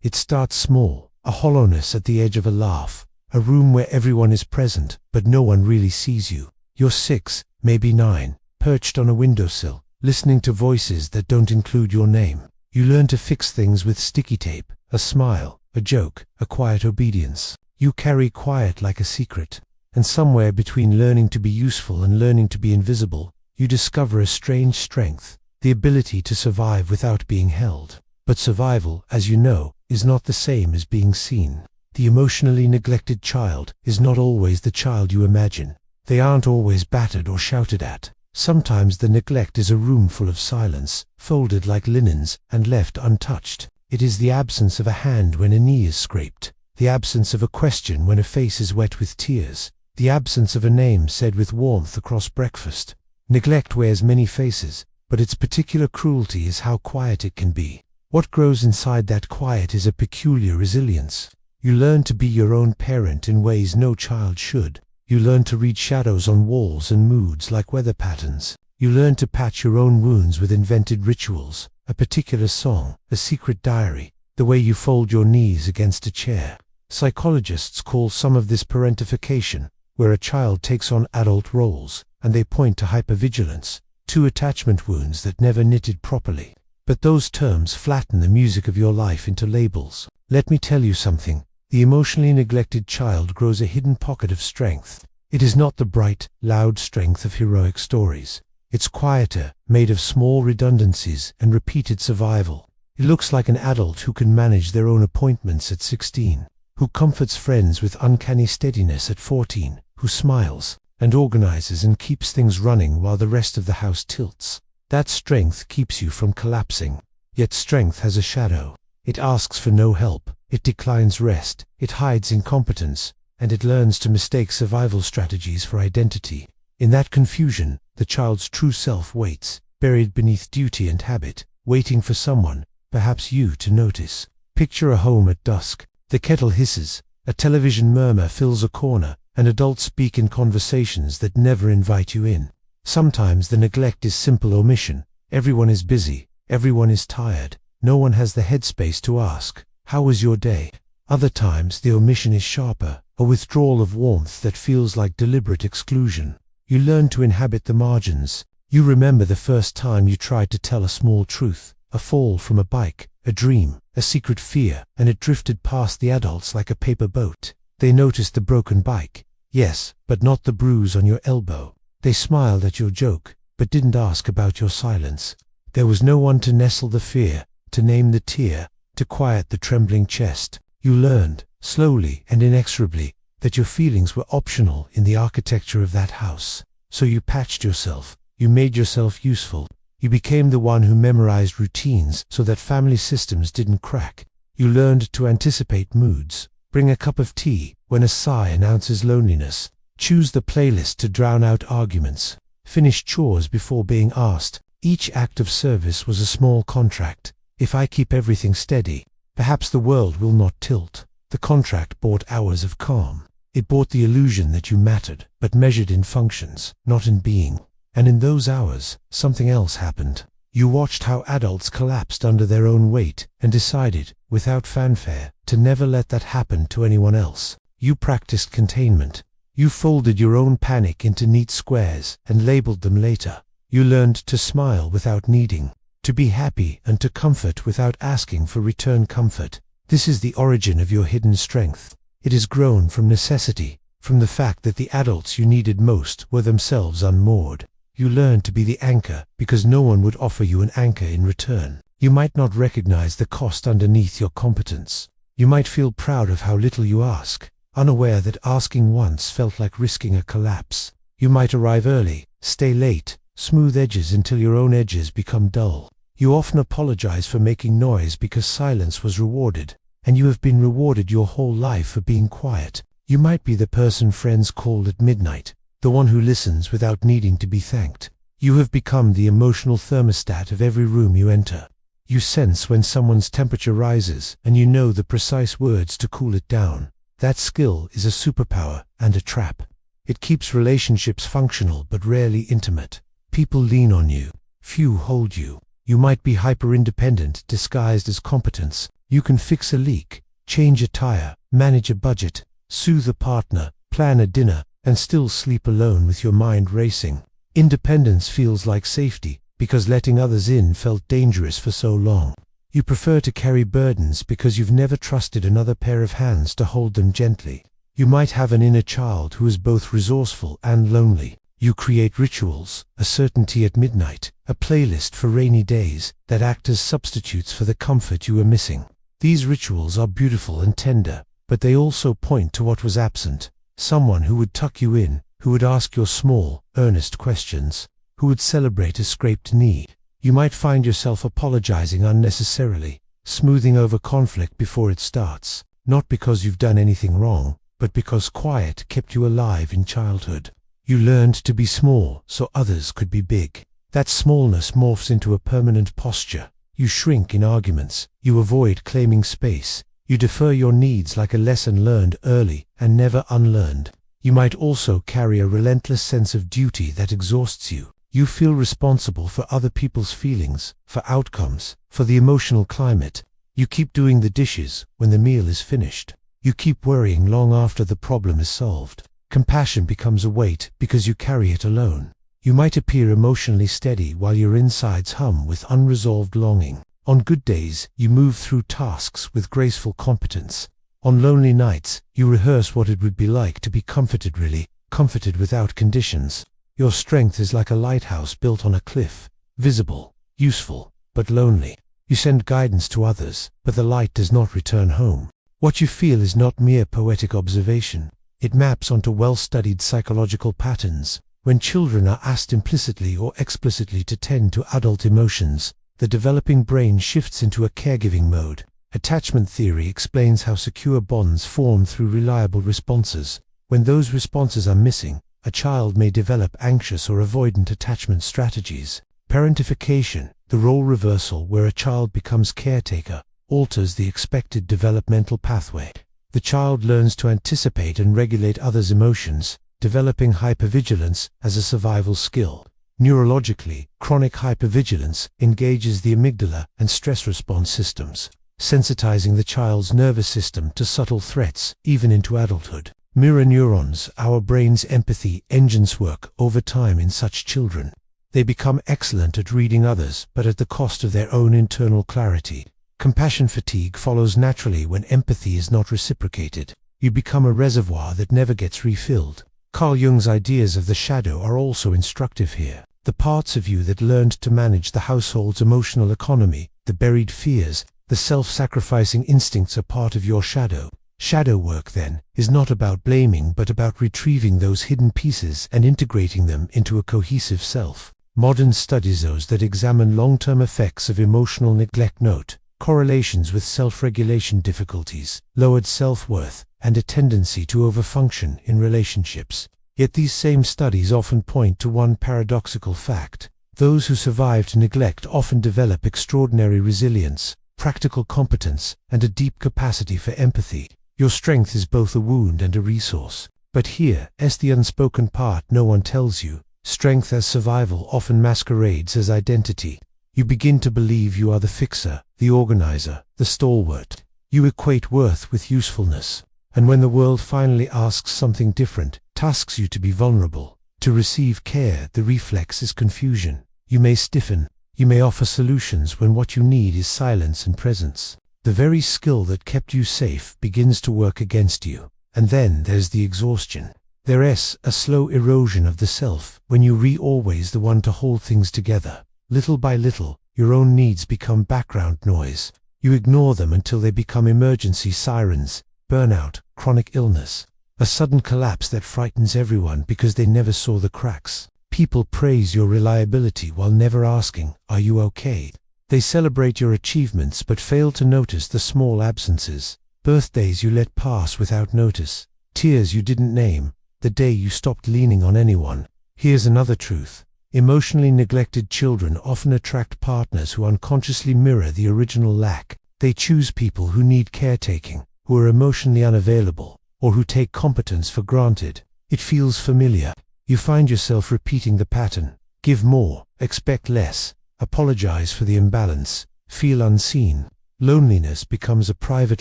It starts small, a hollowness at the edge of a laugh, a room where everyone is present, but no one really sees you. You're 6, maybe 9, perched on a windowsill, listening to voices that don't include your name. You learn to fix things with sticky tape, a smile, a joke, a quiet obedience. You carry quiet like a secret. And somewhere between learning to be useful and learning to be invisible, you discover a strange strength, the ability to survive without being held. But survival, as you know, is not the same as being seen. The emotionally neglected child is not always the child you imagine. They aren't always battered or shouted at. Sometimes the neglect is a room full of silence, folded like linens and left untouched. It is the absence of a hand when a knee is scraped, the absence of a question when a face is wet with tears, the absence of a name said with warmth across breakfast. Neglect wears many faces, but its particular cruelty is how quiet it can be. What grows inside that quiet is a peculiar resilience. You learn to be your own parent in ways no child should. You learn to read shadows on walls and moods like weather patterns. You learn to patch your own wounds with invented rituals, a particular song, a secret diary, the way you fold your knees against a chair. Psychologists call some of this parentification, where a child takes on adult roles, and they point to hypervigilance, to attachment wounds that never knitted properly. But those terms flatten the music of your life into labels. Let me tell you something. The emotionally neglected child grows a hidden pocket of strength. It is not the bright, loud strength of heroic stories. It's quieter, made of small redundancies and repeated survival. It looks like an adult who can manage their own appointments at 16, who comforts friends with uncanny steadiness at 14, who smiles and organizes and keeps things running while the rest of the house tilts. That strength keeps you from collapsing. Yet strength has a shadow. It asks for no help. It declines rest, it hides incompetence, and it learns to mistake survival strategies for identity. In that confusion, the child's true self waits, buried beneath duty and habit, waiting for someone, perhaps you, to notice. Picture a home at dusk. The kettle hisses, a television murmur fills a corner, and adults speak in conversations that never invite you in. Sometimes the neglect is simple omission. Everyone is busy, everyone is tired, no one has the headspace to ask, "How was your day?" Other times the omission is sharper, a withdrawal of warmth that feels like deliberate exclusion. You learn to inhabit the margins. You remember the first time you tried to tell a small truth, a fall from a bike, a dream, a secret fear, and it drifted past the adults like a paper boat. They noticed the broken bike, yes, but not the bruise on your elbow. They smiled at your joke, but didn't ask about your silence. There was no one to nestle the fear, to name the tear, to quiet the trembling chest. You learned, slowly and inexorably, that your feelings were optional in the architecture of that house. So you patched yourself, you made yourself useful. You became the one who memorized routines so that family systems didn't crack. You learned to anticipate moods. Bring a cup of tea when a sigh announces loneliness. Choose the playlist to drown out arguments. Finish chores before being asked. Each act of service was a small contract. If I keep everything steady, perhaps the world will not tilt. The contract bought hours of calm. It bought the illusion that you mattered, but measured in functions, not in being. And in those hours, something else happened. You watched how adults collapsed under their own weight and decided, without fanfare, to never let that happen to anyone else. You practiced containment. You folded your own panic into neat squares and labeled them later. You learned to smile without needing, to be happy and to comfort without asking for return comfort. This is the origin of your hidden strength. It is grown from necessity, from the fact that the adults you needed most were themselves unmoored. You learned to be the anchor because no one would offer you an anchor in return. You might not recognize the cost underneath your competence. You might feel proud of how little you ask, unaware that asking once felt like risking a collapse. You might arrive early, stay late, smooth edges until your own edges become dull. You often apologize for making noise because silence was rewarded, and you have been rewarded your whole life for being quiet. You might be the person friends called at midnight, the one who listens without needing to be thanked. You have become the emotional thermostat of every room you enter. You sense when someone's temperature rises, and you know the precise words to cool it down. That skill is a superpower and a trap. It keeps relationships functional but rarely intimate. People lean on you. Few hold you. You might be hyper-independent disguised as competence, You can fix a leak, change a tire, manage a budget, soothe a partner, plan a dinner, and still sleep alone with your mind racing. Independence feels like safety, because letting others in felt dangerous for so long. You prefer to carry burdens because you've never trusted another pair of hands to hold them gently. You might have an inner child who is both resourceful and lonely. You create rituals, a certainty at midnight, a playlist for rainy days, that act as substitutes for the comfort you are missing. These rituals are beautiful and tender, but they also point to what was absent. Someone who would tuck you in, who would ask your small, earnest questions, who would celebrate a scraped knee. You might find yourself apologizing unnecessarily, smoothing over conflict before it starts, not because you've done anything wrong, but because quiet kept you alive in childhood. You learned to be small so others could be big. That smallness morphs into a permanent posture. You shrink in arguments, you avoid claiming space, you defer your needs like a lesson learned early and never unlearned. You might also carry a relentless sense of duty that exhausts you. You feel responsible for other people's feelings, for outcomes, for the emotional climate. You keep doing the dishes when the meal is finished. You keep worrying long after the problem is solved. Compassion becomes a weight because you carry it alone. You might appear emotionally steady while your insides hum with unresolved longing. On good days, you move through tasks with graceful competence. On lonely nights, you rehearse what it would be like to be comforted, really, comforted without conditions. Your strength is like a lighthouse built on a cliff, visible, useful, but lonely. You send guidance to others, but the light does not return home. What you feel is not mere poetic observation. It maps onto well-studied psychological patterns. When children are asked implicitly or explicitly to tend to adult emotions, the developing brain shifts into a caregiving mode. Attachment theory explains how secure bonds form through reliable responses. When those responses are missing, a child may develop anxious or avoidant attachment strategies. Parentification, the role reversal where a child becomes caretaker, alters the expected developmental pathway. The child learns to anticipate and regulate others' emotions, developing hypervigilance as a survival skill. Neurologically, chronic hypervigilance engages the amygdala and stress response systems, sensitizing the child's nervous system to subtle threats, even into adulthood. Mirror neurons, our brain's empathy engines, work over time in such children. They become excellent at reading others, but at the cost of their own internal clarity. Compassion fatigue follows naturally when empathy is not reciprocated. You become a reservoir that never gets refilled. Carl Jung's ideas of the shadow are also instructive here. The parts of you that learned to manage the household's emotional economy, the buried fears, the self-sacrificing instincts are part of your shadow. Shadow work, then, is not about blaming but about retrieving those hidden pieces and integrating them into a cohesive self. Modern studies, those that examine long-term effects of emotional neglect, note correlations with self-regulation difficulties, lowered self-worth, and a tendency to overfunction in relationships. Yet these same studies often point to one paradoxical fact. Those who survived neglect often develop extraordinary resilience, practical competence, and a deep capacity for empathy. Your strength is both a wound and a resource. But here is the unspoken part no one tells you. Strength as survival often masquerades as identity. You begin to believe you are the fixer, the organizer, the stalwart. You equate worth with usefulness. And when the world finally asks something different, tasks you to be vulnerable, to receive care, the reflex is confusion. You may stiffen, you may offer solutions when what you need is silence and presence. The very skill that kept you safe begins to work against you. And then there's the exhaustion. There's a slow erosion of the self when you always the one to hold things together. Little by little, your own needs become background noise. You ignore them until they become emergency sirens. Burnout, chronic illness, a sudden collapse that frightens everyone because they never saw the cracks. People praise your reliability while never asking, "Are you okay?" They celebrate your achievements but fail to notice the small absences. Birthdays you let pass without notice. Tears you didn't name. The day you stopped leaning on anyone. Here's another truth. Emotionally neglected children often attract partners who unconsciously mirror the original lack. They choose people who need caretaking, who are emotionally unavailable, or who take competence for granted. It feels familiar. You find yourself repeating the pattern. Give more, expect less, apologize for the imbalance, feel unseen. Loneliness becomes a private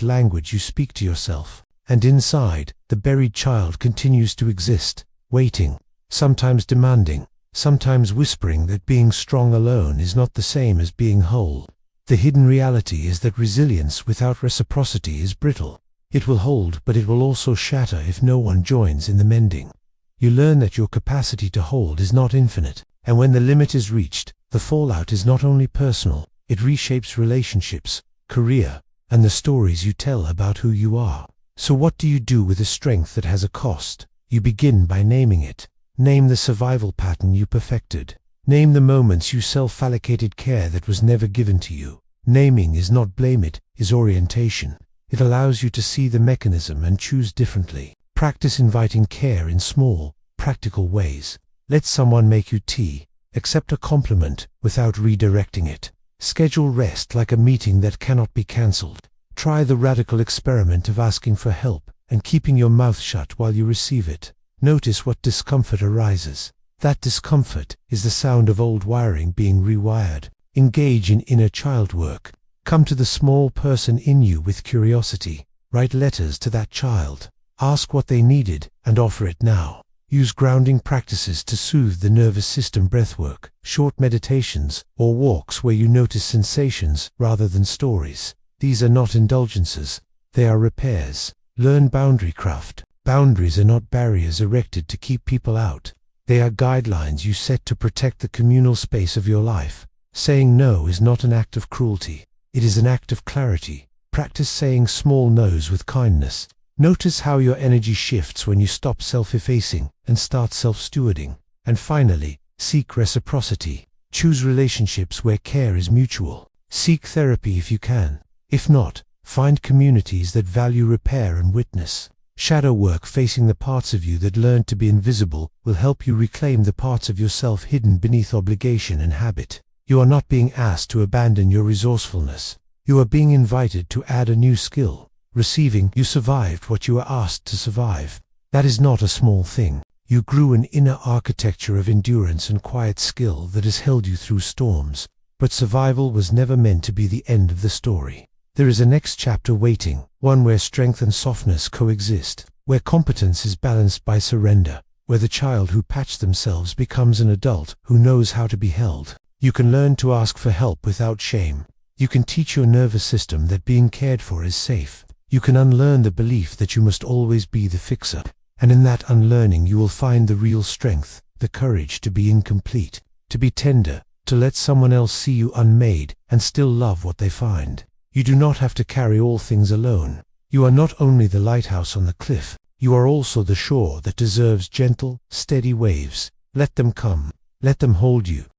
language you speak to yourself, and inside, the buried child continues to exist, waiting, sometimes demanding, sometimes whispering that being strong alone is not the same as being whole. The hidden reality is that resilience without reciprocity is brittle. It will hold, but it will also shatter if no one joins in the mending. You learn that your capacity to hold is not infinite, and when the limit is reached, the fallout is not only personal, it reshapes relationships, career, and the stories you tell about who you are. So what do you do with a strength that has a cost? You begin by naming it. Name the survival pattern you perfected. Name the moments you self-allocated care that was never given to you. Naming is not blame, it is orientation. It allows you to see the mechanism and choose differently. Practice inviting care in small, practical ways. Let someone make you tea. Accept a compliment without redirecting it. Schedule rest like a meeting that cannot be cancelled. Try the radical experiment of asking for help and keeping your mouth shut while you receive it. Notice what discomfort arises. That discomfort is the sound of old wiring being rewired. Engage in inner child work. Come to the small person in you with curiosity. Write letters to that child. Ask what they needed and offer it now. Use grounding practices to soothe the nervous system, breathwork, short meditations, or walks where you notice sensations rather than stories. These are not indulgences, they are repairs. Learn boundary craft. Boundaries are not barriers erected to keep people out. They are guidelines you set to protect the communal space of your life. Saying no is not an act of cruelty. It is an act of clarity. Practice saying small no's with kindness. Notice how your energy shifts when you stop self-effacing and start self-stewarding. And finally, seek reciprocity. Choose relationships where care is mutual. Seek therapy if you can. If not, find communities that value repair and witness. Shadow work, facing the parts of you that learned to be invisible, will help you reclaim the parts of yourself hidden beneath obligation and habit. You are not being asked to abandon your resourcefulness. You are being invited to add a new skill. Receiving, you survived what you were asked to survive. That is not a small thing. You grew an inner architecture of endurance and quiet skill that has held you through storms. But survival was never meant to be the end of the story. There is a next chapter waiting, one where strength and softness coexist, where competence is balanced by surrender, where the child who patched themselves becomes an adult who knows how to be held. You can learn to ask for help without shame. You can teach your nervous system that being cared for is safe. You can unlearn the belief that you must always be the fixer. And in that unlearning you will find the real strength, the courage to be incomplete, to be tender, to let someone else see you unmade and still love what they find. You do not have to carry all things alone. You are not only the lighthouse on the cliff, you are also the shore that deserves gentle, steady waves. Let them come. Let them hold you.